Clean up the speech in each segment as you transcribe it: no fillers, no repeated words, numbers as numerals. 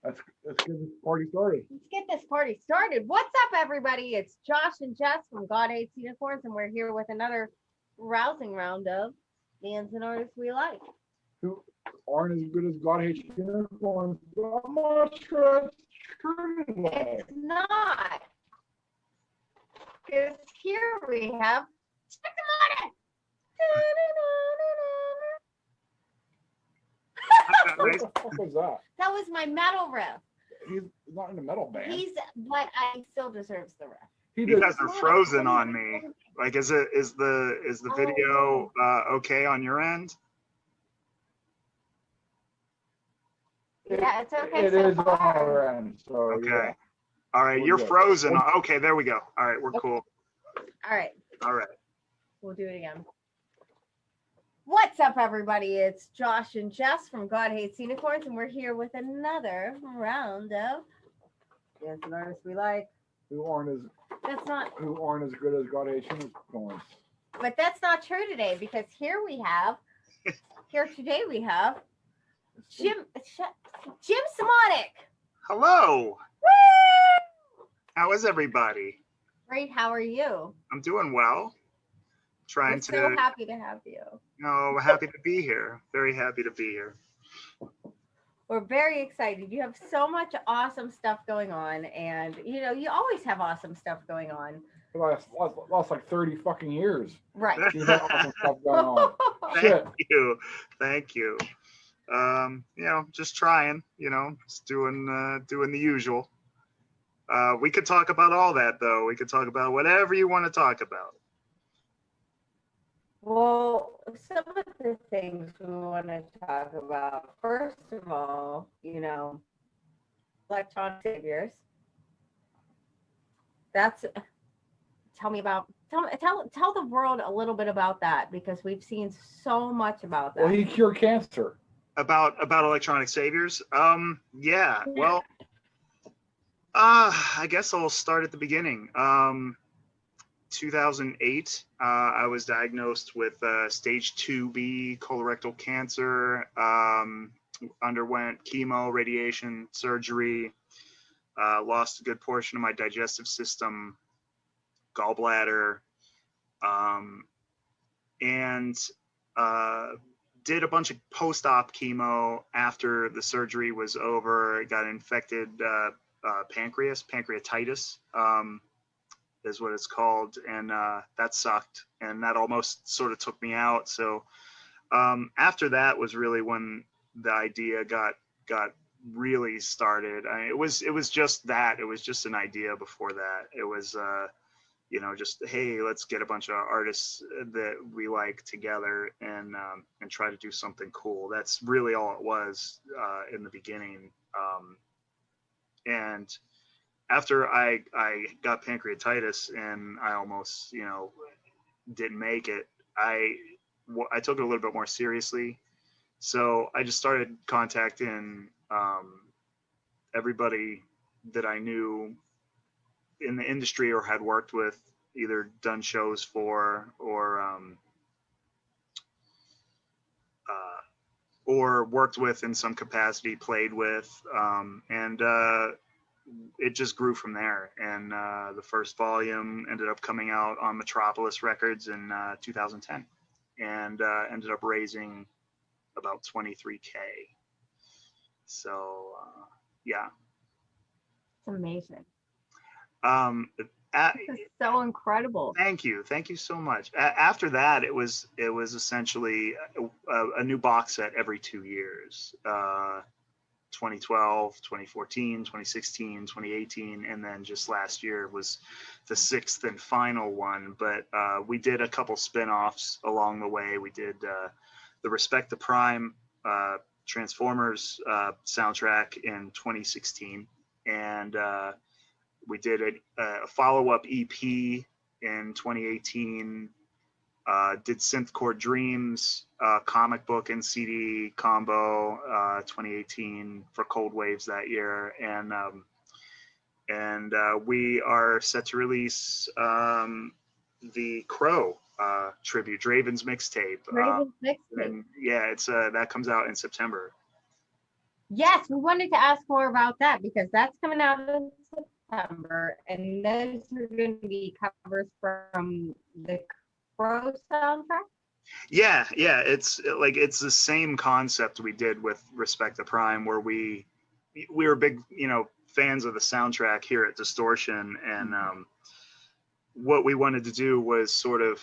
Let's get this party started. Let's get this party started. What's up, everybody? It's Josh and Jess from God Hates Unicorns, and we're here with another rousing round of bands and artists we like. Who aren't as good as God Hates Unicorns. I'm not sure that's true today. It's not. Because here we have Semonik. What the fuck was that? That was my metal riff. He's not in a metal band. But I still deserves the riff. You guys are frozen on me. Like, is the video okay on your end? Yeah, it's okay. It so is on far. our end. So Okay. yeah. All right, We're you're good. frozen. Okay, there we go. All right, we're cool. All right. All right. We'll do it again. What's up, everybody? It's Josh and Jess from God Hates Unicorns, and we're here with another round of bands and artists we like. Who aren't as good as God Hates Unicorns. But that's not true today, because here today we have Jim Semonik. Hello. Woo! How is everybody? Great. How are you? I'm doing well. We're so happy to have you. Happy to be here. Very happy to be here. We're very excited. You have so much awesome stuff going on, and you always have awesome stuff going on. Last like 30 fucking years. Right. You've had awesome stuff going on. Thank you. Just trying, just doing the usual. We could talk about all that, though. We could talk about whatever you want to talk about. Well, some of the things we want to talk about, first of all, electronic saviors. Tell the world a little bit about that, because we've seen so much about that. Well, he cured cancer. About electronic saviors. Yeah. Well, I guess I'll start at the beginning. 2008, I was diagnosed with stage 2B colorectal cancer. Underwent chemo, radiation, surgery. Lost a good portion of my digestive system, gallbladder, and did a bunch of post-op chemo after the surgery was over. Got infected pancreatitis. Is what it's called, and that sucked, and that almost sort of took me out. So after that was really when the idea got really started. It was just that. It was just an idea before that. It was just, hey, let's get a bunch of artists that we like together and try to do something cool. That's really all it was in the beginning. And after I got pancreatitis and I almost, didn't make it, I took it a little bit more seriously. So I just started contacting everybody that I knew in the industry or had worked with, either done shows for or worked with in some capacity, played with, and it just grew from there. And the first volume ended up coming out on Metropolis Records in 2010, and ended up raising about $23K. So yeah, It's amazing. This is so incredible. Thank you so much. After that, it was essentially a new box set every 2 years. 2012, 2014, 2016, 2018, and then just last year was the 6th and final one. But we did a couple spin-offs along the way. We did the Respect the Prime Transformers soundtrack in 2016, and we did a follow-up EP in 2018. Did Synthcore Dreams comic book and CD combo 2018 for Cold Waves that year, and we are set to release the Crow tribute, Draven's mixtape. Draven's mixtape. And yeah, it's that comes out in September. Yes, we wanted to ask more about that because that's coming out in September, and those are going to be covers from the Crow soundtrack. Yeah, yeah, it's like it's the same concept we did with Respect the Prime, where we were big, fans of the soundtrack here at Distortion, and what we wanted to do was sort of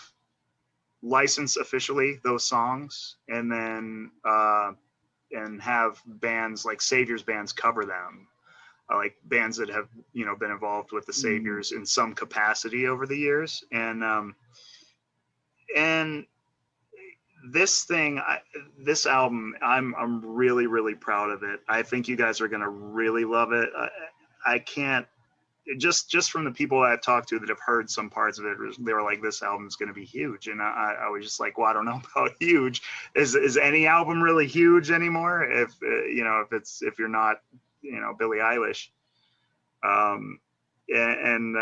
license officially those songs, and then and have bands like Saviors bands cover them, like bands that have been involved with the Saviors in some capacity over the years, and this album, I'm really really proud of it. I think you guys are gonna really love it. I can't just from the people I've talked to that have heard some parts of it, they were like, this album's going to be huge. And I was just like, well, I don't know about huge. Is any album really huge anymore? If you're not, Billie Eilish. And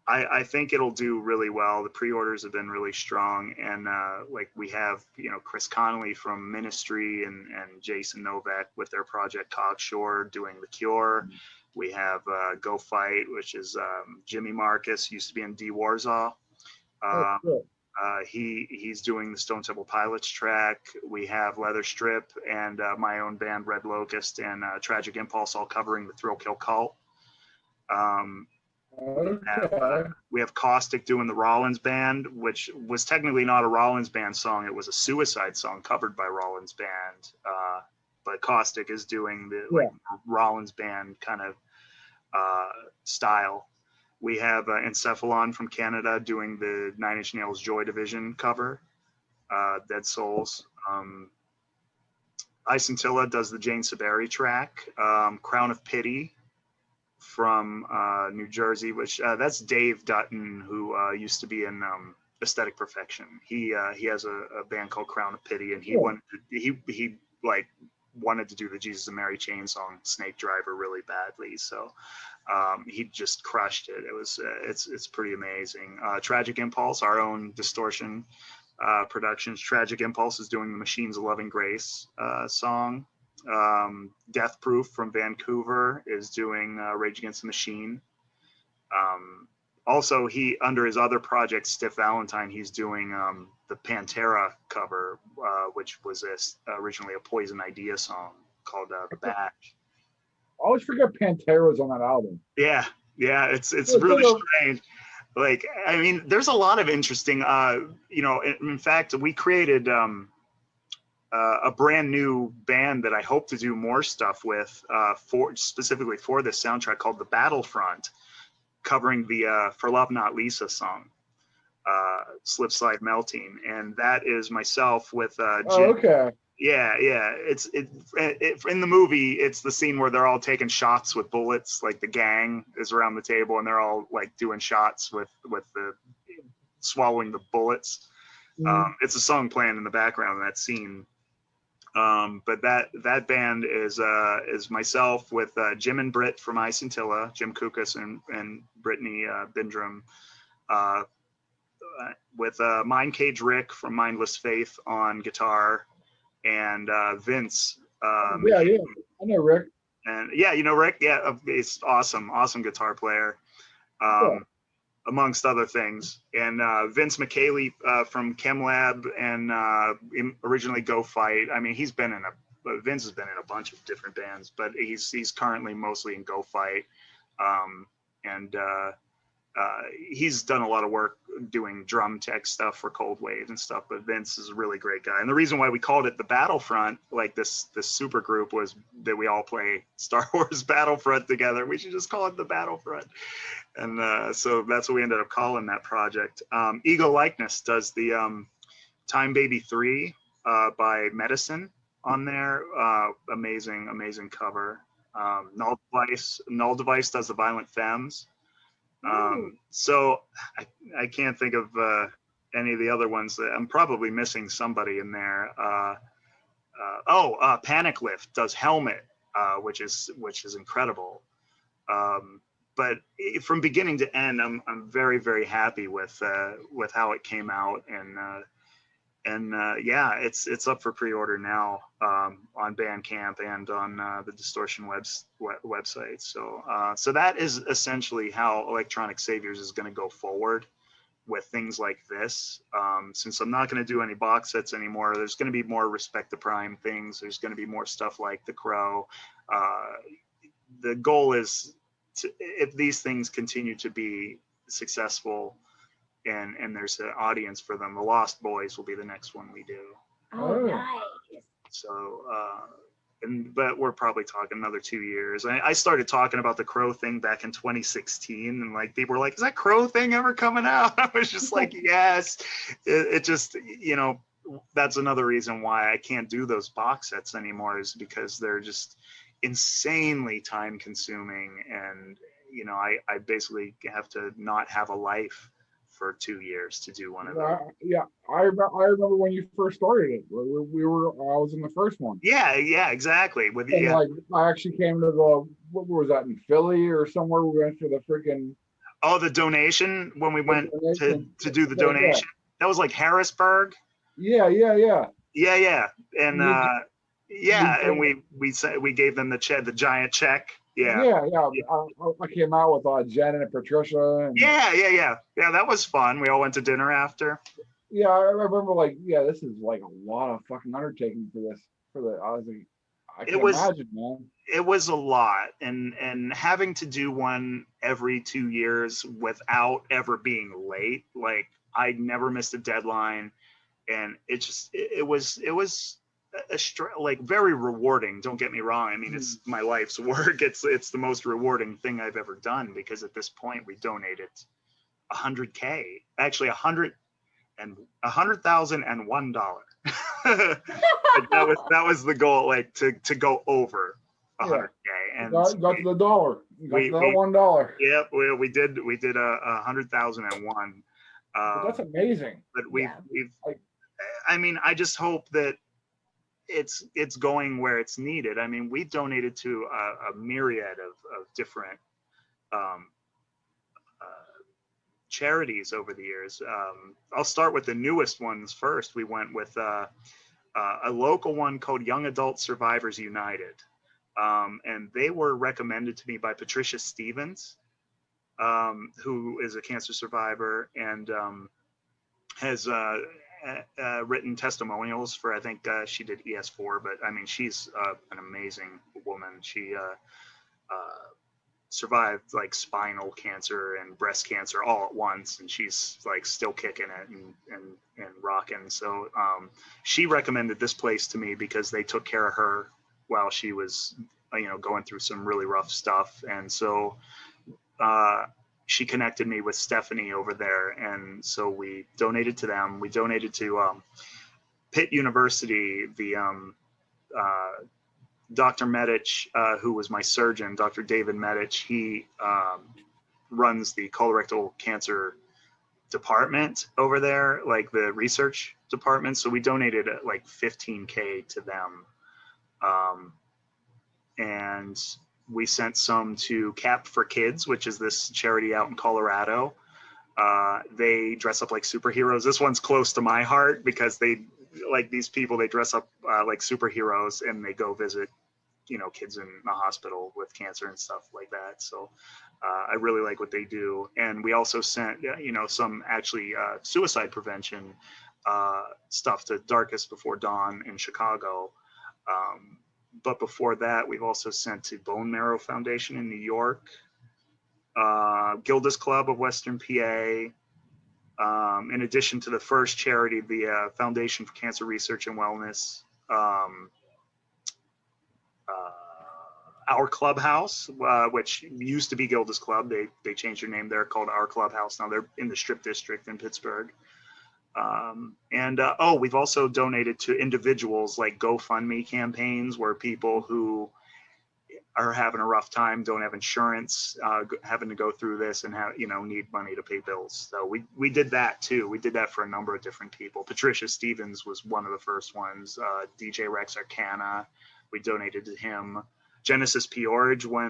I think it'll do really well. The pre-orders have been really strong. And like we have, Chris Connolly from Ministry and Jason Novak with their project Cockshore doing The Cure. We have Go Fight, which is Jimmy Marcus, used to be in D Warsaw. He's doing the Stone Temple Pilots track. We have Leather Strip and my own band Red Locust and Tragic Impulse all covering the Thrill Kill Cult. We have Caustic doing the Rollins Band, which was technically not a Rollins Band song. It was a Suicide song covered by Rollins Band. But Caustic is doing the Rollins Band kind of style. We have Encephalon from Canada doing the Nine Inch Nails Joy Division cover, Dead Souls. Isentilla does the Jane Siberry track. Crown of Pity from New Jersey, which that's Dave Dutton, who used to be in Aesthetic Perfection. He has a band called Crown of Pity, and he wanted to do the Jesus and Mary Chain song Snake Driver really badly, so he just crushed it. It was it's pretty amazing. Tragic Impulse, our own Distortion Productions. Tragic Impulse is doing the Machines of Loving Grace song. Death Proof from Vancouver is doing Rage Against the Machine. Also, he, under his other project, Stiff Valentine, he's doing the Pantera cover, which was originally a Poison Idea song called The Batch. I always forget Pantera's on that album. Yeah, it's really strange. Like, I mean, there's a lot of interesting, in fact, we created a brand new band that I hope to do more stuff with specifically for this soundtrack called The Battlefront, covering the For Love Not Lisa song, Slip Slide Melting. And that is myself with Jim. Okay. Yeah. It's in the movie, it's the scene where they're all taking shots with bullets, like the gang is around the table and they're all like doing shots with the swallowing the bullets. It's a song playing in the background of that scene. But that band is myself with Jim and Britt from Isentilla, Jim Kukas and Brittany Bindrum, with Mind Cage Rick from Mindless Faith on guitar, and Vince. I know Rick. And Rick. Yeah, he's awesome guitar player. Amongst other things, and Vince McKaylee from ChemLab and originally Go Fight. I mean, Vince has been in a bunch of different bands, but he's currently mostly in Go Fight, and he's done a lot of work doing drum tech stuff for Cold Wave and stuff. But Vince is a really great guy, and the reason why we called it the Battlefront, like this super group, was that we all play Star Wars Battlefront together. We should just call it the Battlefront. And so that's what we ended up calling that project. Ego Likeness does the Time Baby 3 by Medicine on there. Amazing cover. Null Device does the Violent Femmes. So I can't think of any of the other ones. I'm probably missing somebody in there. Panic Lift does Helmet, which is incredible. But from beginning to end, I'm very, very happy with how it came out, and yeah, it's up for pre-order now on Bandcamp and on the Distortion website. So that is essentially how Electronic Saviors is going to go forward with things like this. Since I'm not going to do any box sets anymore, there's going to be more Respect the Prime things. There's going to be more stuff like The Crow. The goal is if these things continue to be successful and there's an audience for them, The Lost Boys will be the next one we do. Oh, Oh. nice. So, but we're probably talking another 2 years. I started talking about the Crow thing back in 2016, and like people were like, "Is that Crow thing ever coming out?" I was just like, "Yes." It just, that's another reason why I can't do those box sets anymore, is because they're just insanely time consuming, and I basically have to not have a life for 2 years to do one of those. Yeah, I remember when you first started it. I was in the first one. Yeah, exactly. With And like, I actually came to what was that, in Philly or somewhere? We went to the freaking. Oh, the donation when we went to do the Yeah, donation. That was like Harrisburg. yeah. Yeah, and and We we gave them the giant check. Yeah. Yeah. I came out with Jen and Patricia. And, Yeah. That was fun. We all went to dinner after. yeah, I remember this is like a lot of fucking undertaking for this. I was like, I can imagine, man. It was a lot, and having to do one every 2 years without ever being late. Like, I never missed a deadline, and it was like very rewarding. Don't get me wrong. I mean, it's my life's work. It's the most rewarding thing I've ever done, because at this point we donated $100K, actually $100,001. that was the goal, like to go over 100K, and got to the dollar. Got to that $1. Yep, we did 100,001. That's amazing. But we've I mean, I just hope that it's going where it's needed. I mean, we donated to a myriad of different charities over the years. I'll start with the newest ones first. We went with a local one called Young Adult Survivors United, and they were recommended to me by Patricia Stevens, who is a cancer survivor and has written testimonials for, I think she did ES4, but I mean, she's an amazing woman. She survived like spinal cancer and breast cancer all at once, and she's like still kicking it and rocking. So she recommended this place to me because they took care of her while she was going through some really rough stuff. And so she connected me with Stephanie over there, and so we donated to them. We donated to Pitt University. The Dr. Medich, who was my surgeon, Dr. David Medich, he runs the colorectal cancer department over there, like the research department. So we donated like $15K to them. And we sent some to Cap for Kids, which is this charity out in Colorado. They dress up like superheroes. This one's close to my heart because these people, they dress up like superheroes, and they go visit, kids in the hospital with cancer and stuff like that. So I really like what they do. And we also sent, some actually suicide prevention stuff to Darkest Before Dawn in Chicago. But before that, we've also sent to Bone Marrow Foundation in New York, Gilda's Club of Western PA, in addition to the first charity, the Foundation for Cancer Research and Wellness, Our Clubhouse, which used to be Gilda's Club. They changed their name. They're called Our Clubhouse now. They're in the Strip District in Pittsburgh. We've also donated to individuals, like GoFundMe campaigns, where people who are having a rough time, don't have insurance, having to go through this and need money to pay bills. So we did that too. We did that for a number of different people. Patricia Stevens was one of the first ones. DJ Rex Arcana, we donated to him. Genesis Peorage, we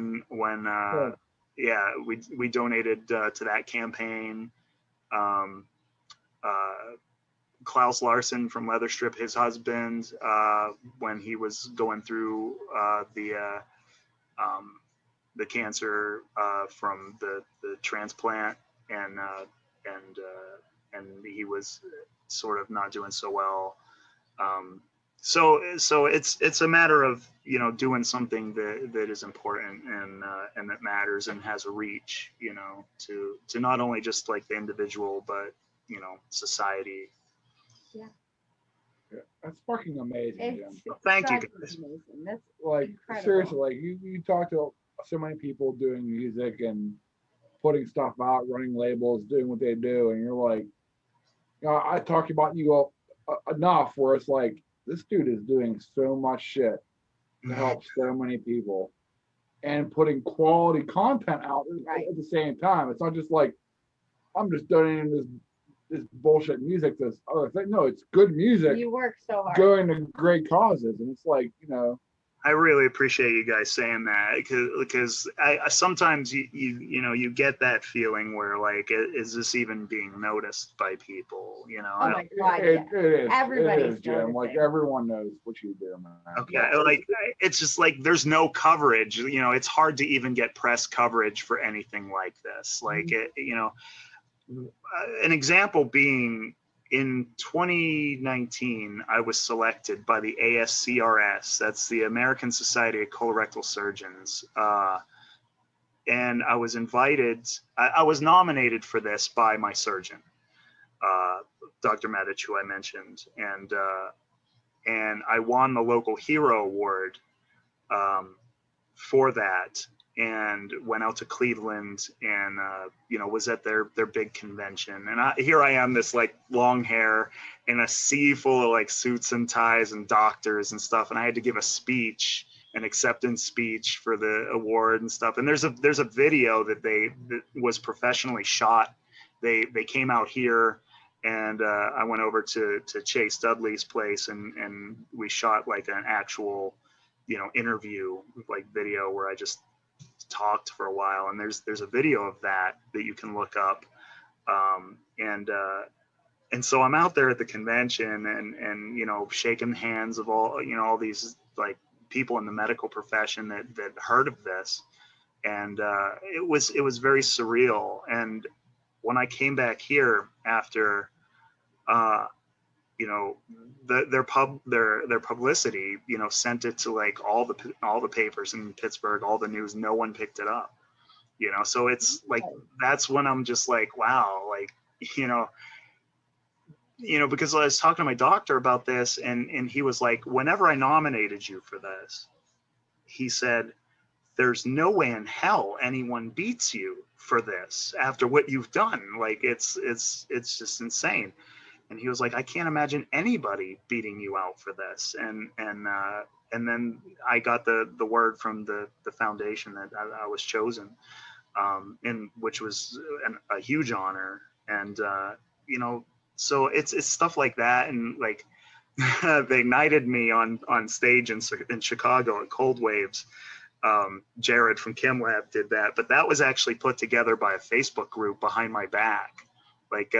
donated to that campaign. Klaus Larson from Leatherstrip, his husband, when he was going through the cancer from the transplant, and he was sort of not doing so well. So it's a matter of, you know, doing something that is important and that matters and has a reach, you know, to not only just like the individual, but, you know, society. Yeah. Yeah, that's fucking amazing, Jim. Thank you, God, guys. amazing. That's Like incredible. seriously, like you talk to so many people doing music and putting stuff out, running labels, doing what they do, and you're like, you know, I talk about you enough where it's like this dude is doing so much shit to help so many people and putting quality content out Right. at the same time. It's not just like I'm just donating this bullshit music, this other thing. No, it's good music You work so hard. going to great causes, and it's like, you know. I really appreciate you guys saying that, because I sometimes you know, you get that feeling where like, is this even being noticed by people, you know? Oh my God, It is. Everybody's it is, Jim. Like noticing. everyone knows what you do, man. Okay, Yeah. like it's just like there's no coverage, you know. It's hard to even get press coverage for anything like this. Like it, you know, an example being in 2019, I was selected by the ASCRS, that's the American Society of Colorectal Surgeons, and I was invited. I was nominated for this by my surgeon, Dr. Medich, who I mentioned, and I won the local hero award for that, and went out to Cleveland and you know, was at their big convention. And here I am, this like long hair in a sea full of like suits and ties and doctors and stuff, and I had to give a speech, an acceptance speech for the award and stuff. And there's a video that was professionally shot. They came out here, and I went over to Chase Dudley's place, and we shot like an actual, you know, interview, like video, where I just talked for a while. And there's a video of that you can look up. And so I'm out there at the convention, and you know, shaking hands of all, you know, all these like people in the medical profession that heard of this. And it was very surreal. And when I came back here after, you know, their publicity, you know, sent it to like all the papers in Pittsburgh, all the news. No one picked it up, you know. So it's like, that's when I'm just like, wow, like, you know, because I was talking to my doctor about this, and he was like, whenever I nominated you for this, he said, there's no way in hell anyone beats you for this after what you've done. Like it's just insane. And he was like, I can't imagine anybody beating you out for this. And then I got the word from the foundation that I was chosen, and which was a huge honor. And you know, so it's stuff like that. And like they ignited me on stage in Chicago at Cold Waves. Jared from ChemLab did that, but that was actually put together by a Facebook group behind my back. Like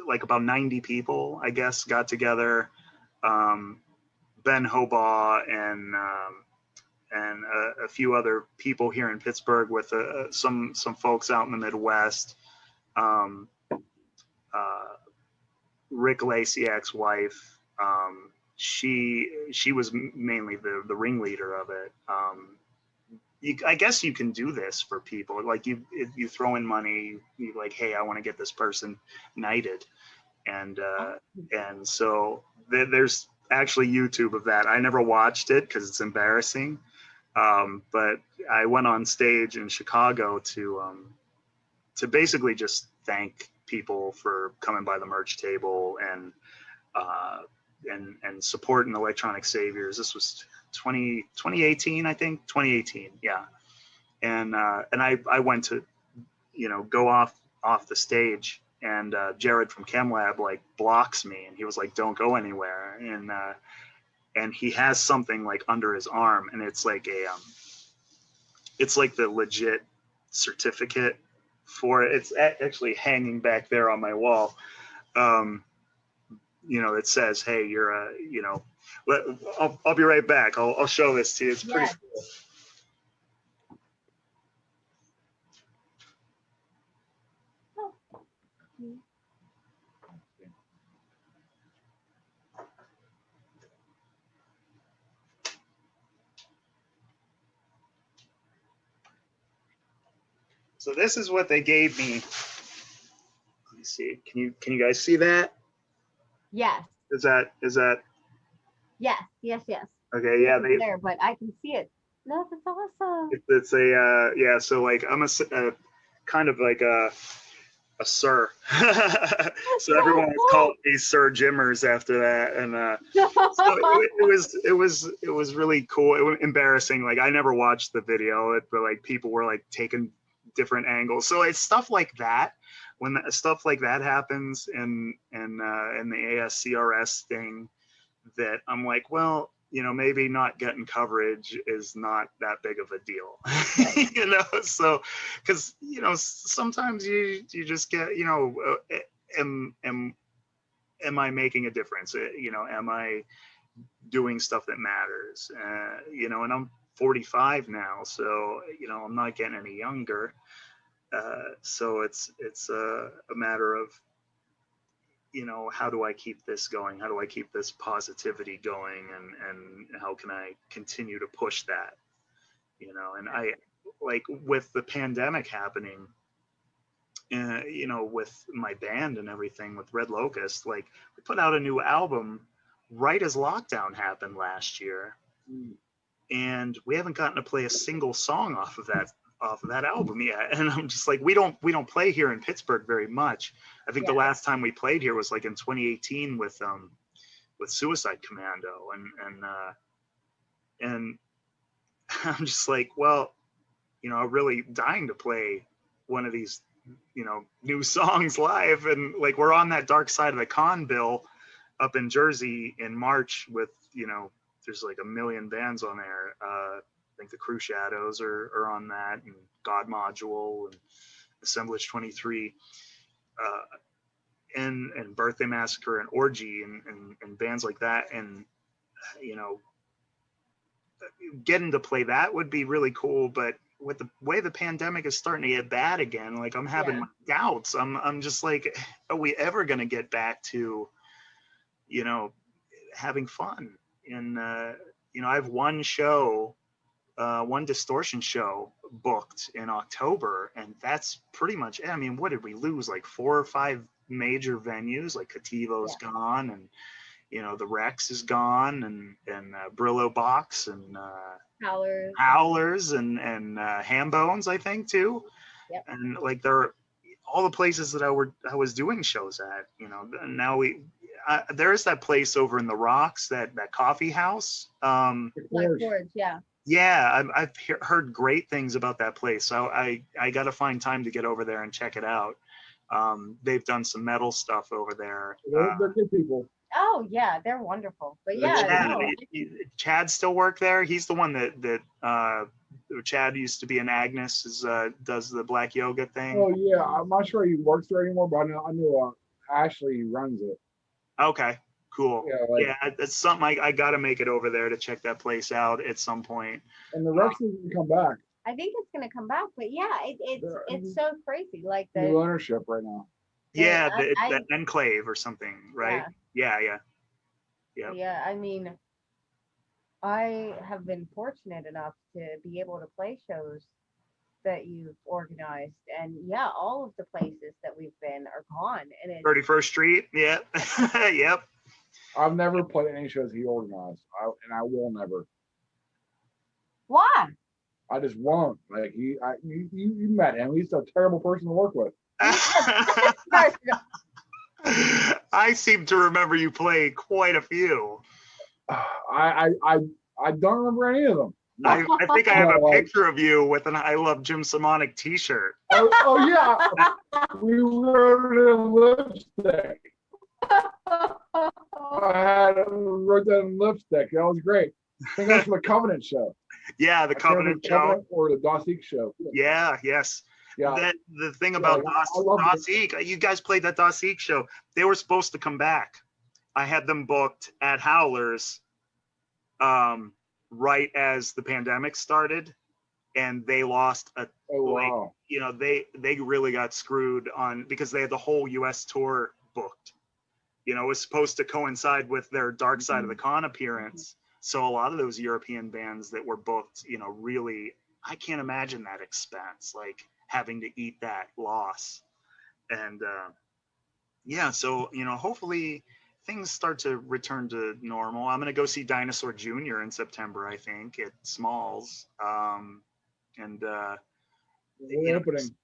like about 90 people, I guess, got together. Ben Hobaugh and a few other people here in Pittsburgh, with some folks out in the Midwest. Rick Lasiak's wife, she was mainly the ringleader of it. I guess you can do this for people. Like you throw in money, you like, hey, I want to get this person knighted, and so there's actually YouTube of that. I never watched it because it's embarrassing, but I went on stage in Chicago to basically just thank people for coming by the merch table and supporting Electronic Saviors. This was 2018, I think, 2018. Yeah. And I went to, you know, go off the stage, and Jared from ChemLab like blocks me, and he was like, don't go anywhere. And he has something like under his arm, and it's like it's like the legit certificate for it. It's actually hanging back there on my wall. It says, "Hey, you're a," I'll be right back. I'll show this to you. It's pretty cool. So this is what they gave me. Let me see. Can you guys see that? Yes. Is that? Yes. Okay. Yeah. It's there, but I can see it. No, that's awesome. It's a yeah. So like I'm a kind of like a sir. So everyone was calling me Sir Jimmers after that, and so it was really cool. It was embarrassing. Like I never watched the video, but like people were like taking different angles. So it's stuff like that. When stuff like that happens in the ASCRS thing, that I'm like, well, maybe not getting coverage is not that big of a deal, so because sometimes you just get, am I making a difference? Am I doing stuff that matters? And I'm 45 now, so I'm not getting any younger. So it's a matter of, how do I keep this going? How do I keep this positivity going? And how can I continue to push that? And I, like, with the pandemic happening, with my band and everything, with Red Locust, like we put out a new album right as lockdown happened last year. And we haven't gotten to play a single song off of that album yet. And I'm just like, we don't play here in Pittsburgh very much. I think the last time we played here was like in 2018 with Suicide Commando, and I'm just like, well, I'm really dying to play one of these, new songs live. And like, we're on that Dark Side of the Con bill up in Jersey in March with, there's like 1 million bands on there. I think the Crew Shadows are on that, and God Module and Assemblage 23, and Birthday Massacre and Orgy and bands like that. And, getting to play that would be really cool. But with the way the pandemic is starting to get bad again, like I'm having my doubts. I'm just like, are we ever going to get back to, having fun? And, I have one show, one Distortion show booked in October, and that's pretty much it. I mean, what did we lose? Like 4 or 5 major venues, like Cativo's gone, and the Rex is gone, and Brillo Box, and Howlers, and Hambones, I think, too. Yep. And like they're all the places that I was doing shows at. Now there's that place over in the Rocks, that coffee house. Black Forge, yeah. Yeah, I've heard great things about that place. So I got to find time to get over there and check it out. They've done some metal stuff over there. They're good people. Oh yeah, they're wonderful. But Chad still work there. He's the one that Chad used to be in Agnes, does the black yoga thing. Oh yeah, I'm not sure he works there anymore, but I know Ashley runs it. Okay, cool. Yeah, it's something I got to make it over there to check that place out at some point. And the Rex is gonna come back. I think it's gonna come back, but it's so crazy. Like the new ownership right now. Yeah, the Enclave or something, right? Yeah. Yeah, I mean, I have been fortunate enough to be able to play shows that you've organized, and all of the places that we've been are gone. And it's 31st Street, yeah. Yep. I've never played any shows he organized, and I will never. Why? I just won't. Like you met him. He's a terrible person to work with. I seem to remember you playing quite a few. I don't remember any of them. I think I have a picture of you with an "I Love Jim Semonik" T-shirt. Oh yeah, we wrote it in lipstick. I wrote that in lipstick. That was great. I think that's the Covenant show. Yeah, the Covenant show. Or the Dawsik show. Yeah, yes. Yeah. The thing about I love it. Das Eek, you guys played that Das Eek show. They were supposed to come back. I had them booked at Howlers right as the pandemic started, and they lost a Oh wow. they really got screwed on because they had the whole US tour booked. It was supposed to coincide with their Dark Side of the Con appearance. So a lot of those European bands that were booked, really, I can't imagine that expense, like having to eat that loss. And yeah, so hopefully things start to return to normal. I'm gonna go see Dinosaur Jr. in September, I think, at Smalls. And We're opening.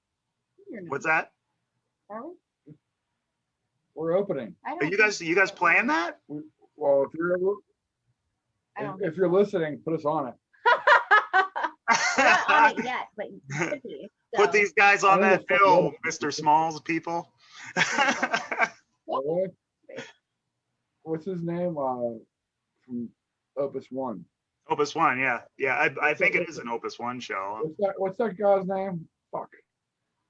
what's that? Are we? We're opening. I Are don't you guys playing that? Well, I don't if you're listening, put us on it. We're not on it yet, but you should be. Put So, these guys on I that know the bill, fuck Mr. Smalls, people. Really? What's his name? From Opus One. Opus One, yeah. I think it is an Opus One show. What's that guy's name? Fuck.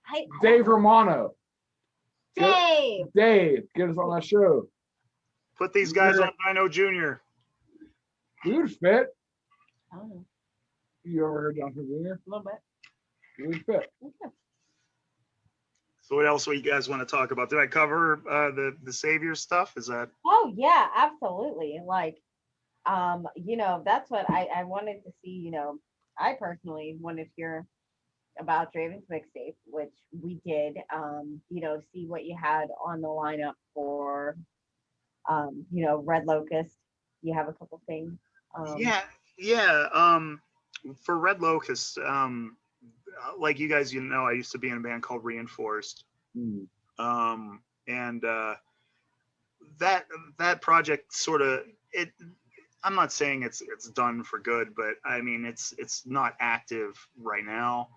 I Dave Romano. Dave. Dave, get us on that show. Put these guys on Dino Jr. We would fit. I don't know. You ever heard Jonathan Jr.? A little bit. We would fit. Okay. So what else do you guys want to talk about? Did I cover the Savior stuff? Is that? Oh yeah, absolutely. Like, that's what I wanted to see. I personally wanted to hear about Draven's mixtape, which we did. See what you had on the lineup for, Red Locust. You have a couple things. Yeah. For Red Locust, like you guys, I used to be in a band called Reinforced. Mm. And that project sort of I'm not saying it's done for good, but I mean it's not active right now.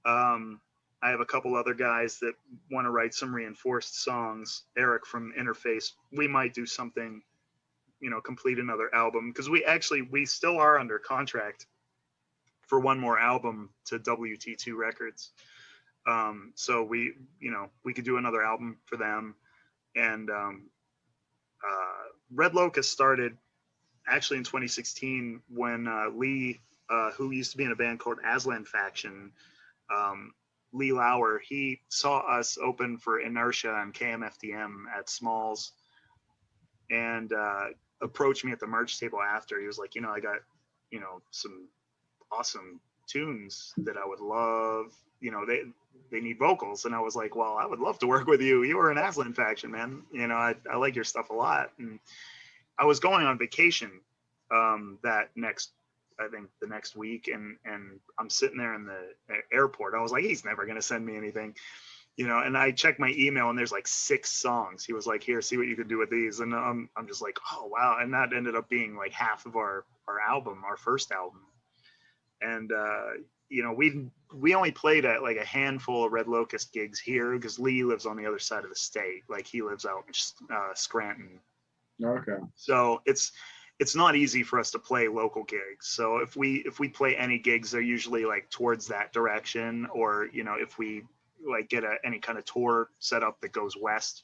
I have a couple other guys that want to write some Reinforced songs. Eric from Interface, we might do something, complete another album, because we still are under contract for one more album to WT2 Records. So we could do another album for them. And Red Locust started actually in 2016 when Lee, who used to be in a band called Aslan Faction, Lee Lauer, he saw us open for Inertia and KMFDM at Smalls, and approached me at the merch table after. He was like, I got, some awesome tunes that I would love. They need vocals, and I was like, well, I would love to work with you. You were an Aslan Faction, man. I like your stuff a lot. And I was going on vacation the next week, and I'm sitting there in the airport. I was like, he's never gonna send me anything, and I checked my email, and there's like 6 songs. He was like, here, see what you can do with these. And I'm just like, oh wow. And that ended up being like half of our album, our first album. And we only played at like a handful of Red Locust gigs here, because Lee lives on the other side of the state. Like, he lives out in Scranton. Okay. So it's not easy for us to play local gigs. So if we play any gigs, they're usually like towards that direction, or if we like get any kind of tour set up that goes west,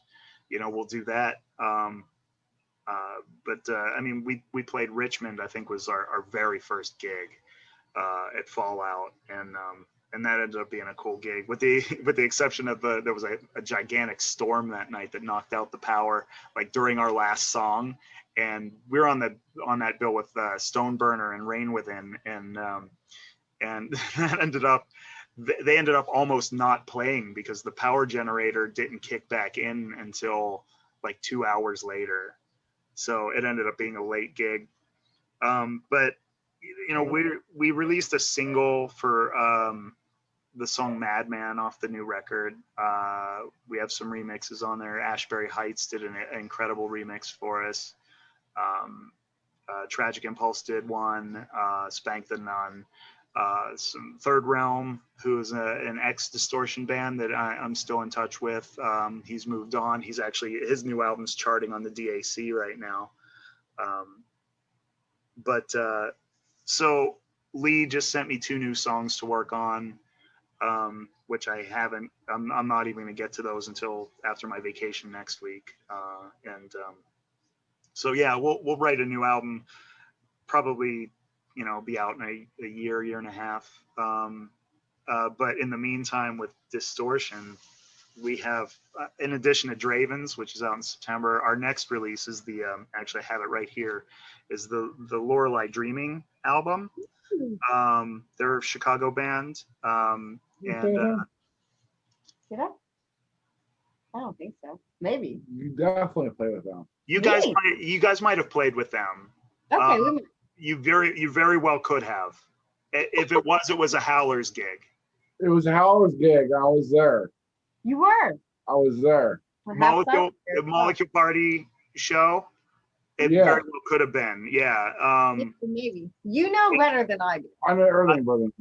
we'll do that. But I mean, we played Richmond, I think was our very first gig at Fallout, and that ended up being a cool gig, with the exception of there was a gigantic storm that night that knocked out the power like during our last song, and we were on that bill with Stoneburner and Rain Within, and that they ended up almost not playing because the power generator didn't kick back in until like 2 hours later. So it ended up being a late gig. But we released a single for the song Madman off the new record. We have some remixes on there. Ashbury Heights did an incredible remix for us. Tragic Impulse did one. Spank the Nun. Some Third Realm, who's an ex-Distortion band that I'm still in touch with. He's moved on. His new album's charting on the DAC right now. So Lee just sent me 2 new songs to work on. which I haven't. I'm not even gonna get to those until after my vacation next week. So yeah, we'll write a new album, probably, be out in a year and a half. But in the meantime, with Distortion, we have, in addition to Draven's, which is out in September, our next release is actually I have it right here, is the Lorelei Dreaming album. They're a Chicago band. And Did I? I don't think so. Maybe. You definitely play with them. you guys might have played with them. Okay. You very well could have. If it was a Howlers gig. It was a Howlers gig. I was there. You were. I was there. Molecule Party show. It very well could have been. Yeah. Maybe. You know better than I do. I know everything better than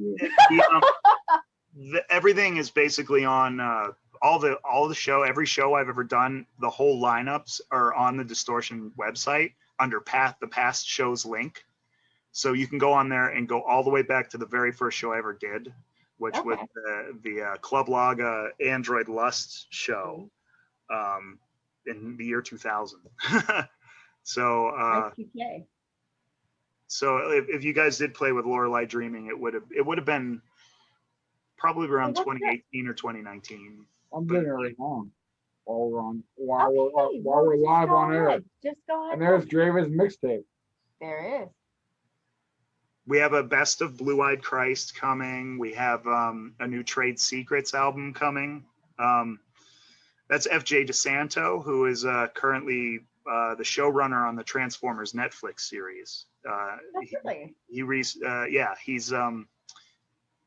you. Everything is basically on all the show. Every show I've ever done, the whole lineups are on the Distortion website under the past shows link. So you can go on there and go all the way back to the very first show I ever did, which was the Club Laga Android Lust show in the year 2000. So if you guys did play with Lorelei Dreaming, it would have been probably around 2018 or 2019. I'm doing it right now. While we're live on air. Just go ahead. And there's Draven's mixtape. There is. We have a Best of Blue Eyed Christ coming. We have a new Trade Secrets album coming. That's FJ DeSanto, who is currently the showrunner on the Transformers Netflix series.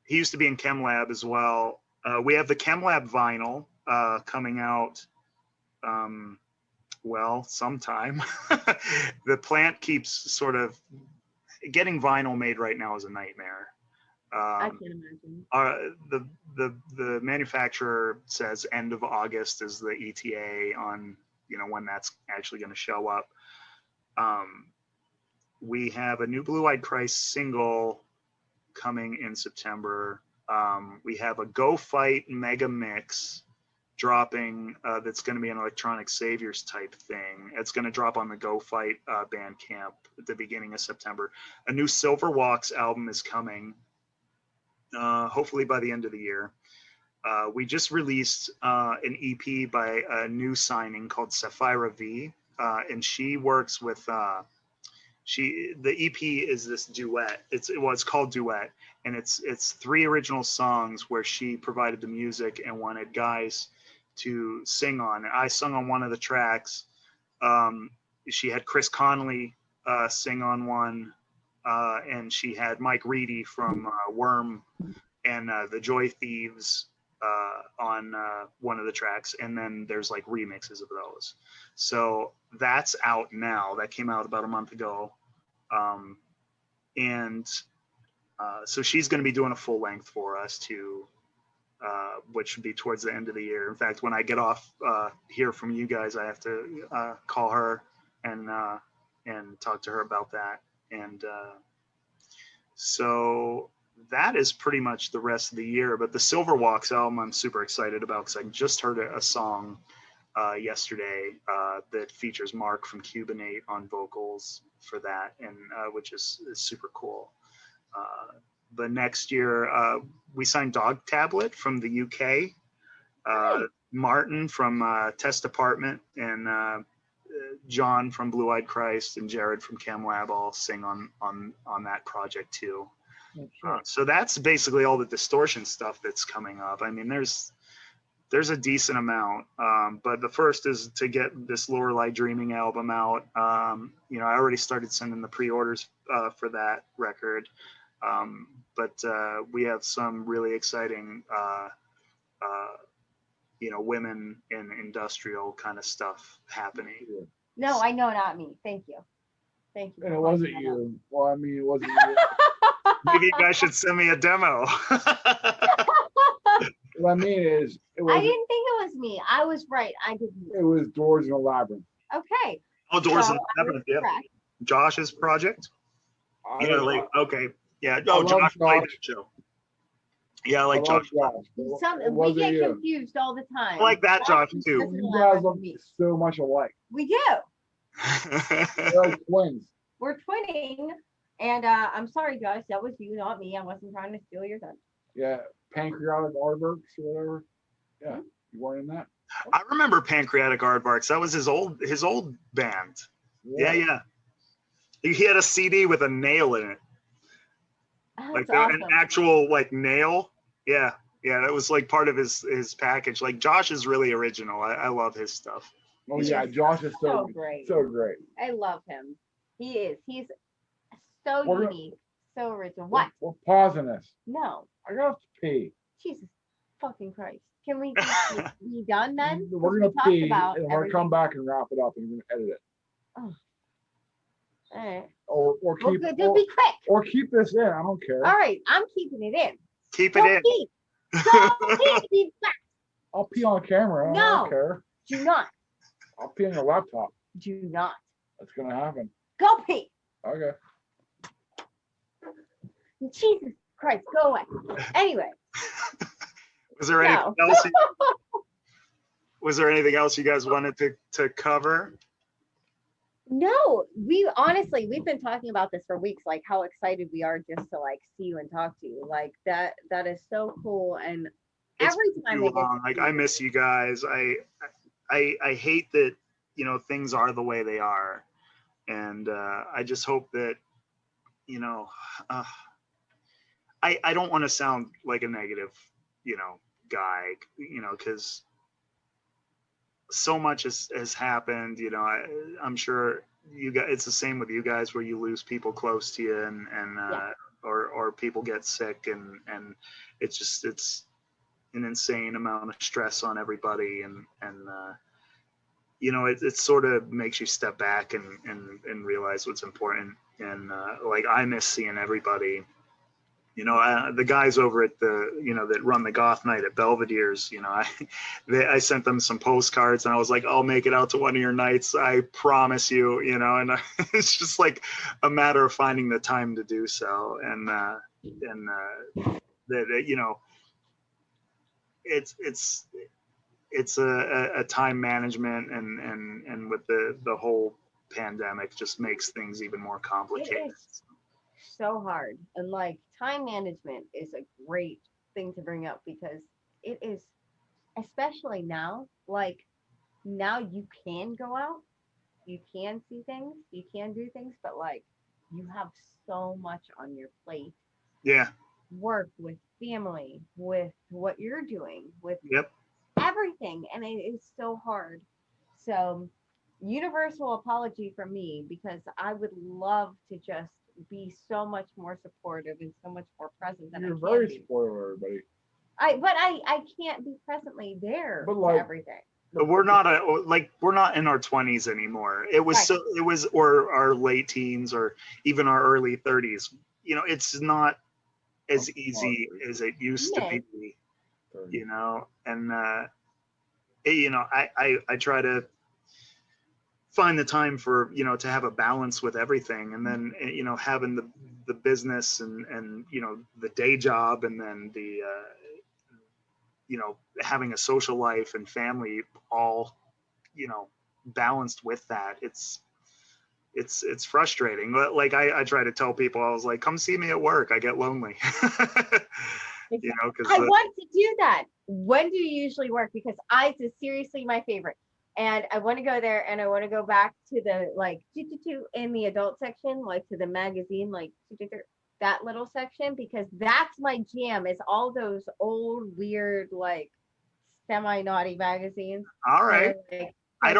He used to be in ChemLab as well. We have the ChemLab vinyl coming out. Sometime. The plant keeps sort of getting vinyl made right now is a nightmare. I can't imagine. The manufacturer says end of August is the ETA on when that's actually going to show up. We have a new Blue Eyed Christ single coming in September. We have a Go Fight mega mix dropping that's going to be an Electronic Saviors type thing. It's going to drop on the Go Fight Bandcamp at the beginning of September. A new Silver Walks album is coming, hopefully by the end of the year. We just released an EP by a new signing called Sapphira V, and she works with the EP is this duet. It's called Duet, and it's 3 original songs where she provided the music and wanted guys to sing on. I sung on one of the tracks. She had Chris Connolly sing on one, and she had Mike Reedy from Worm and the Joy Thieves on one of the tracks, and then there's like remixes of those. So that's out now. That came out about a month ago. So she's going to be doing a full length for us too, which would be towards the end of the year. In fact, when I get off here from you guys, I have to call her and talk to her about that. And so that is pretty much the rest of the year. But the Silver Walks album I'm super excited about because I just heard a song yesterday that features Mark from Cubanate on vocals for that, and which is super cool. But next year we signed Dog Tablet from the UK, Martin from Test Department, and John from Blue Eyed Christ and Jared from ChemLab all sing on that project too. So that's basically all the Distortion stuff that's coming up. I mean, there's a decent amount, but the first is to get this Lorelei Dreaming album out. I already started sending the pre-orders for that record, but we have some really exciting women in industrial kind of stuff happening. No, I know, not me. Thank you. And it wasn't you. Well, I mean, it wasn't you. Maybe you guys should send me a demo. What I mean is, I didn't think it was me. I was right. I didn't. It was Doors in a Labyrinth. Okay. Oh, Doors in the Labyrinth. Yeah. Josh's project. Okay. Yeah. Oh, Josh played that show. Yeah, I like love Josh. Josh. but it We wasn't get you. confused all the time. I like that Josh Josh too. doesn't You laugh guys at look me. so much alike. We do. You're like twins. We're twinning. And I'm sorry, Josh. That was you, not me. I wasn't trying to steal your thunder. Yeah, pancreatic aardvarks or whatever. Yeah, Hmm? you weren't in that. I remember Pancreatic Aardvarks. That was his old band. Yeah. He had a CD with a nail in it, like That's awesome. an actual like nail. Yeah, that was like part of his package. Like Josh is really original. I love his stuff. Oh He yeah, is Josh is so so great. so great. I love him. He is. He's so We're gonna- unique, so original. What? We're pausing this. No. I got to pee. Jesus fucking Christ. Can we just be done then? 'Cause We're we gonna talked pee, about and we're gonna come everything. back and wrap it up, and we're gonna edit it, All right. or Well, keep good. Just be quick. or keep this in. I don't care. All right. I'm keeping it in. Keep Go it in. pee. Go pee. Be back. I'll pee on camera. I No. don't care. Do not. I'll pee on your laptop. Do not. That's gonna happen. Go pee. Okay. Jesus Christ. Go away. Anyway. Was there anything No. else? Was there anything else you guys wanted to cover? No, we've been talking about this for weeks, like how excited we are just to like see you and talk to you. Like that is so cool. And It's every time too I get long. to Like see I miss you guys. I hate that things are the way they are, and I just hope that uh, I don't want to sound like a negative guy, because so much has happened. I'm sure you guys, it's the same with you guys, where you lose people close to you, and Yeah. or people get sick, and it's an insane amount of stress on everybody, and it sort of makes you step back and realize what's important. And like I miss seeing everybody. The guys over at that run the goth night at Belvedere's, I sent them some postcards, and I was like, I'll make it out to one of your nights, I promise you, and it's just like a matter of finding the time to do so. And that it's a time management, and with the whole pandemic just makes things even more complicated. so hard. And like time management is a great thing to bring up, because it is, especially now, like now you can go out, you can see things, you can do things, but like you have so much on your plate. Yeah. Work, with family, with what you're doing, with Yep. everything, and it is so hard. So universal apology from me, because I would love to just be so much more supportive and so much more present than You're I can very be. supportive of everybody. But I can't be presently there But for like- everything. But we're not in our 20s anymore. It was Right. or our late teens, or even our early 30s. It's not as easy as it used to be. And I try to find the time for to have a balance with everything, and then having the business and the day job, and then the having a social life and family all balanced with that. It's frustrating. Like I try to tell people, I was like, come see me at work, I get lonely. Because I want to do that. When do you usually work? Because ICE is seriously my favorite. And I want to go there, and I want to go back to the like in the adult section, like to the magazine, like that little section, because that's my jam, is all those old, weird, like semi-naughty magazines. all right. Like, I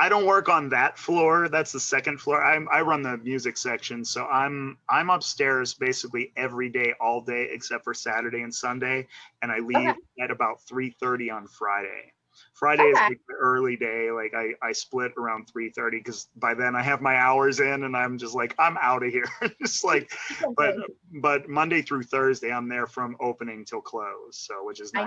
don't work on that floor. That's the second floor. I run the music section, so I'm upstairs basically every day, all day except for Saturday and Sunday, and I leave at about 3:30 on Friday. Friday is like the early day. Like I split around 3:30, because by then I have my hours in, and I'm just like, I'm out of here. Just like, but Monday through Thursday I'm there from opening till close. So which is nice.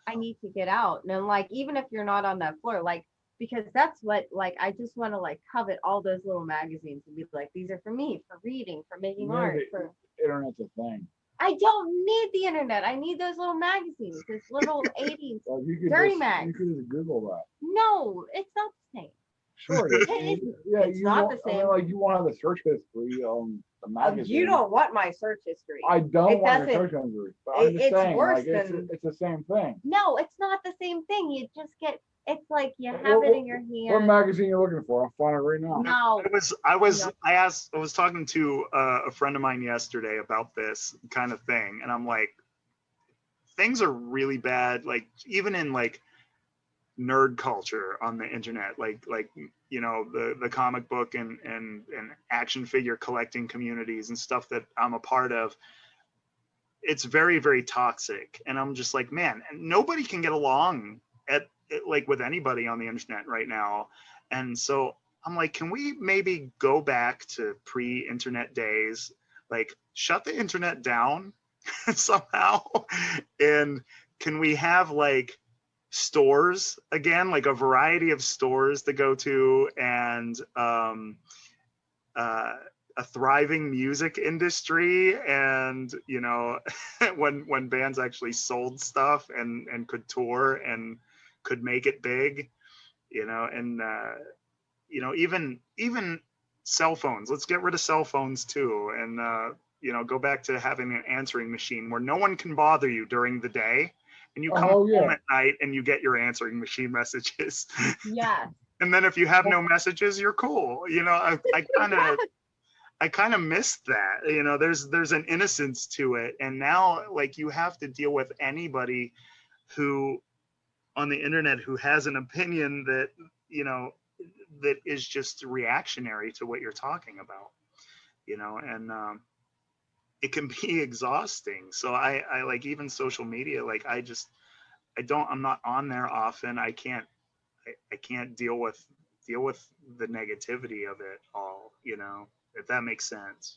I need to get out. And like, even if you're not on that floor, like, because that's what, like, I just want to like covet all those little magazines and be like, these are for me, for reading, for making art. The internet's a thing. I don't need the internet. I need those little magazines, those little 80s Well, dirty you mags. could just Google that. No, it's not the same. Sure, it is. Yeah, It's you not want, the I mean, same. like you want to have the search history on the magazine. You don't want my search history. I don't It want your doesn't- search history. But I'm just it's saying, worse like than- it's the same thing. No, it's not the same thing. You just get. It's like you have What- it in your What hand. magazine you looking for? I'll find it right now. No. I was talking to a friend of mine yesterday about this kind of thing, and I'm like, things are really bad, like even in like nerd culture on the internet, like you know, the comic book and action figure collecting communities and stuff that I'm a part of. It's very, very toxic, and I'm just like, man, nobody can get along like with anybody on the internet right now. And so I'm like, can we maybe go back to pre-internet days, like shut the internet down somehow, and can we have like stores again, like a variety of stores to go to, and a thriving music industry, and you know, when bands actually sold stuff and could tour and could make it big, you know, and you know, even cell phones, let's get rid of cell phones too, and you know, go back to having an answering machine where no one can bother you during the day, and you come home at night and you get your answering machine messages. Yeah. And then if you have no messages, you're cool, you know. I kind of missed that, you know. There's an innocence to it, and now like you have to deal with anybody who on the internet who has an opinion that, you know, that is just reactionary to what you're talking about, you know. And it can be exhausting. So I like, even social media, like I'm not on there often. I can't deal with the negativity of it all, you know, if that makes sense.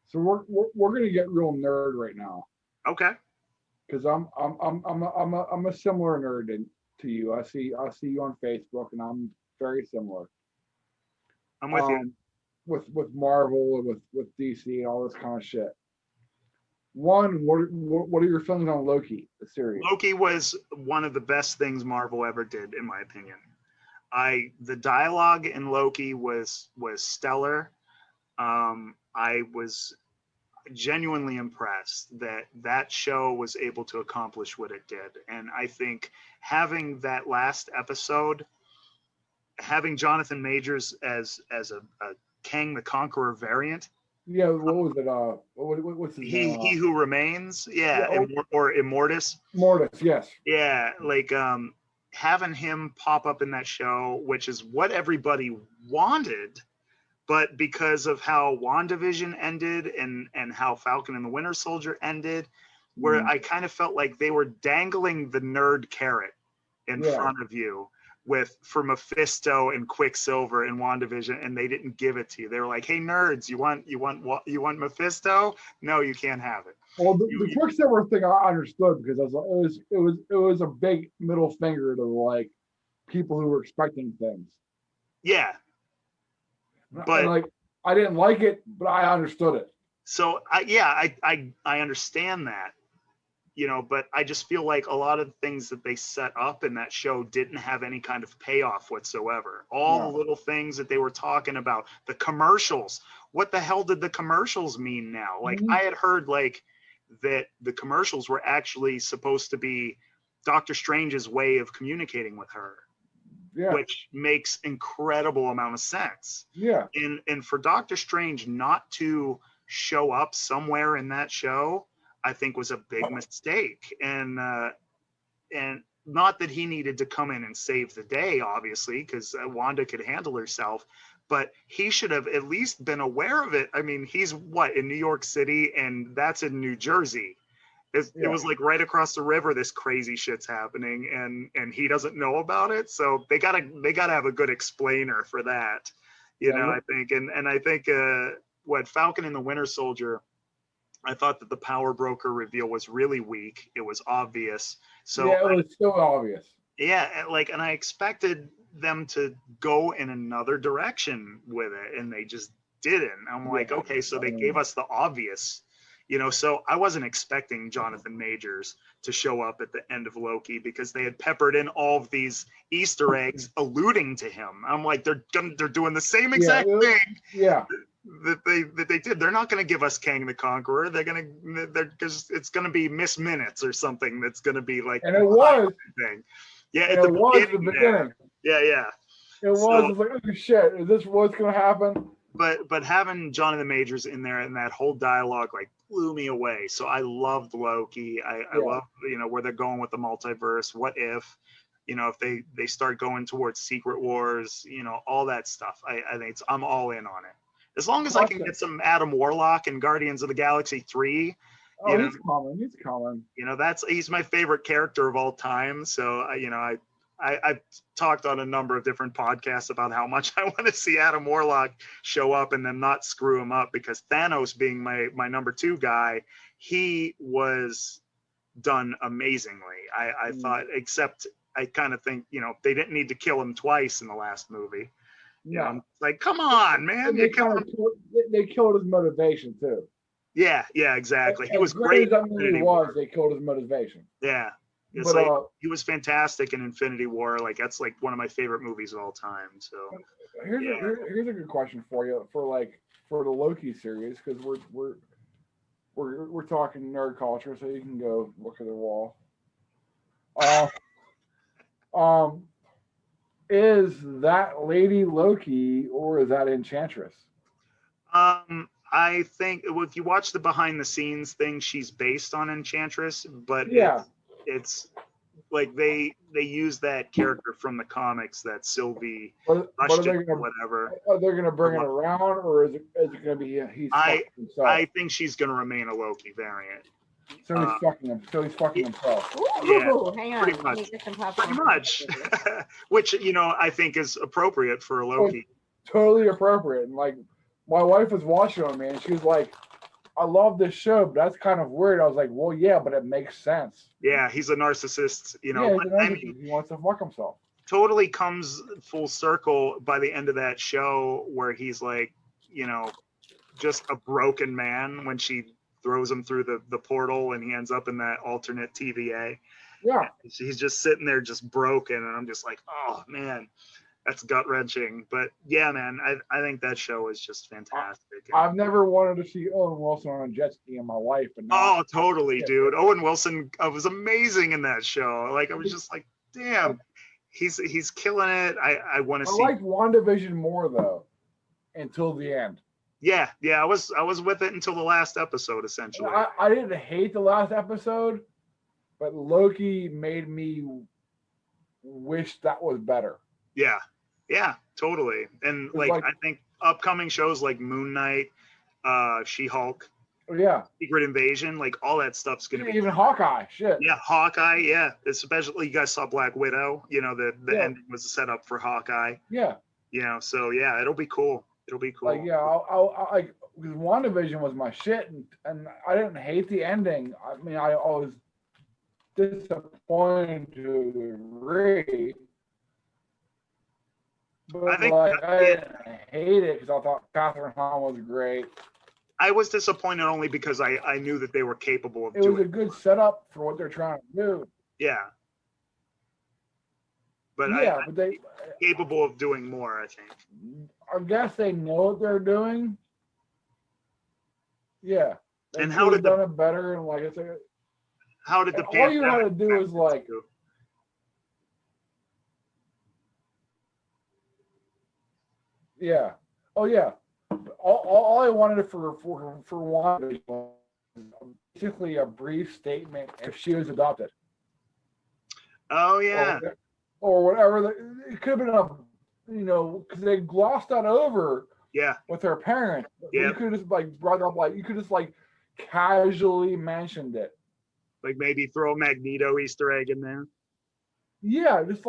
So we're gonna get real nerd right now. Okay. Because I'm a similar nerd to you. I see you on Facebook, and I'm very similar. I'm with you. With Marvel and with DC and all this kind of shit. One, what are your feelings on Loki, the series? Loki was one of the best things Marvel ever did, in my opinion. The dialogue in Loki was stellar. I was genuinely impressed that show was able to accomplish what it did. And I think having that last episode, having Jonathan Majors as a Kang the Conqueror variant. Yeah, what was it? What's his name? He Who Remains. Yeah, or Immortus. Mortis, yes. Yeah, like having him pop up in that show, which is what everybody wanted. But because of how WandaVision ended and how Falcon and the Winter Soldier ended, where I kind of felt like they were dangling the nerd carrot in front of you for Mephisto and Quicksilver and WandaVision, and they didn't give it to you. They were like, "Hey nerds, you want Mephisto? No, you can't have it." Well, the Quicksilver thing I understood, because it was a big middle finger to like people who were expecting things. Yeah. But and like, I didn't like it, but I understood it. So I understand that, you know, but I just feel like a lot of things that they set up in that show didn't have any kind of payoff whatsoever. All the little things that they were talking about, the commercials. What the hell did the commercials mean now? Like I had heard like that the commercials were actually supposed to be Doctor Strange's way of communicating with her. Yeah. Which makes incredible amount of sense. Yeah. And for Doctor Strange not to show up somewhere in that show, I think was a big mistake. And not that he needed to come in and save the day, obviously, because Wanda could handle herself, but he should have at least been aware of it. I mean, he's in New York City, and that's in New Jersey. It was like right across the river, this crazy shit's happening, and he doesn't know about it. So they gotta have a good explainer for that, you know. I think, and I think Falcon and the Winter Soldier, I thought that the power broker reveal was really weak. It was obvious. So it was still obvious. Yeah, and I expected them to go in another direction with it, and they just didn't. I'm like, okay, so they gave us the obvious. So I wasn't expecting Jonathan Majors to show up at the end of Loki because they had peppered in all of these Easter eggs alluding to him. I'm like, they're doing the same exact thing that they did. They're not going to give us Kang the Conqueror. Because it's going to be Miss Minutes or something that's going to be like, and it was thing. Yeah, at the beginning. Yeah. It was like, oh shit, is this what's going to happen? But having Jonathan Majors in there and that whole dialogue like blew me away. So I loved Loki. I love where they're going with the multiverse. What if, if they start going towards Secret Wars, all that stuff. I think I'm all in on it. As long as I can get some Adam Warlock and Guardians of the Galaxy 3. Oh, he's coming. He's coming. He's my favorite character of all time. So I've talked on a number of different podcasts about how much I want to see Adam Warlock show up and then not screw him up, because Thanos being my number 2 guy, he was done amazingly. I thought, except I kind of think, they didn't need to kill him twice in the last movie. Like, come on, man. They killed his motivation too. Yeah, exactly. He was great. They killed his motivation. Yeah. He was fantastic in Infinity War. Like, that's like one of my favorite movies of all time. So here's a good question for you for the Loki series, because we're talking nerd culture, so you can go look at the wall. Is that Lady Loki or is that Enchantress? I think if you watch the behind the scenes thing, she's based on Enchantress, but it's like they use that character from the comics, that Sylvie whatever. Are they gonna bring it around, or is it gonna be I think she's gonna remain a Loki variant. So he's fucking him. So he's fucking himself. Ooh, hang on. Pretty much. Which I think is appropriate for a Loki. Totally appropriate. And like, my wife was watching on me, and she was like, I love this show, but that's kind of weird. I was like, well, yeah, but it makes sense. Yeah, he's a narcissist, he wants to fuck himself. Totally comes full circle by the end of that show, where he's like, just a broken man when she throws him through the portal and he ends up in that alternate TVA. Yeah. He's just sitting there just broken, and I'm just like, oh man, that's gut wrenching. But yeah, man, I think that show is just fantastic. I've never wanted to see Owen Wilson on a jet ski in my life. Totally, dude. Owen Wilson was amazing in that show. Like, I was just like, damn, he's killing it. I want to see. I liked WandaVision more though, until the end. Yeah, I was with it until the last episode, essentially. I didn't hate the last episode, but Loki made me wish that was better. Yeah, totally. And I think upcoming shows like Moon Knight, She-Hulk, Secret Invasion, like all that stuff's gonna be even Hawkeye. Shit. Yeah, Hawkeye. Yeah, especially you guys saw Black Widow. The ending was set up for Hawkeye. Yeah. So yeah, it'll be cool. Like, yeah, I because WandaVision was my shit, and I didn't hate the ending. I mean, I was disappointed to a degree, but I didn't hate it because I thought Catherine Hahn was great. I was disappointed only because I knew that they were capable of doing it. It was a good setup for what they're trying to do. Yeah. But they capable of doing more, I think. I guess they know what they're doing. Yeah. And how did done it better? And like I said, how did the all you had to do is like. Yeah. Oh yeah. All I wanted for one was basically a brief statement if she was adopted. Oh yeah. Or whatever. It could have been because they glossed that over. Yeah. With her parents. Yeah. You could have just brought up you could just casually mentioned it. Like maybe throw a Magneto Easter egg in there. Yeah, just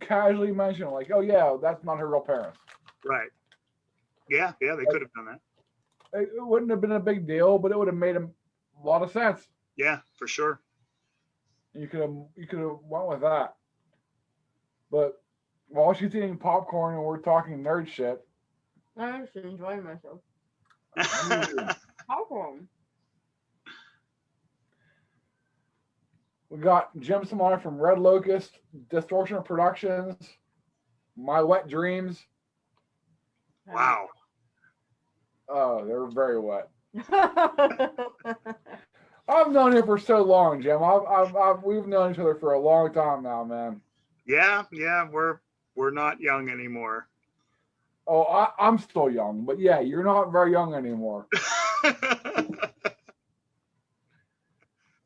casually mention oh yeah, that's not her real parents. Right. Yeah, they could have done that. It wouldn't have been a big deal, but it would have made a lot of sense. Yeah, for sure. You could have went with that. But while she's eating popcorn and we're talking nerd shit, I'm actually enjoying myself. Popcorn. We got Jim Semonik from Red Locust, Distortion Productions, My Wet Dreams. Wow. Oh, they're very wet. I've known you for so long, Jim. We've known each other for a long time now, man. Yeah, we're not young anymore. Oh, I'm still young, but yeah, you're not very young anymore.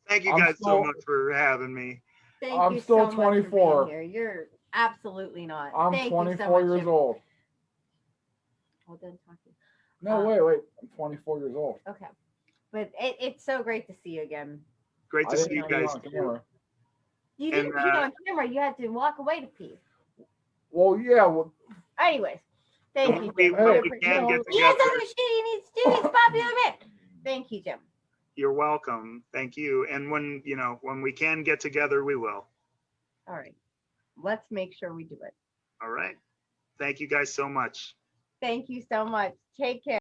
Thank you I'm guys so still- much for having me. Thank I'm you still so much 24. for being here. You're absolutely not. I'm Thank 24 you so much, years Jim. old. Well done talking. No, wait. I'm 24 years old. Okay. But it's so great to see you again. Great to I see didn't you know guys on too. camera. You And, didn't pee on camera. You had to walk away to pee. Well, yeah. Well, Anyways, thank And you, we- Jim. when We we appreciate can it. get He has together- other shit he needs to do. He's a popular man. Thank you, Jim. You're welcome. Thank you. And when we can get together, we will. All right. Let's make sure we do it. All right. Thank you guys so much. Thank you so much. Take care.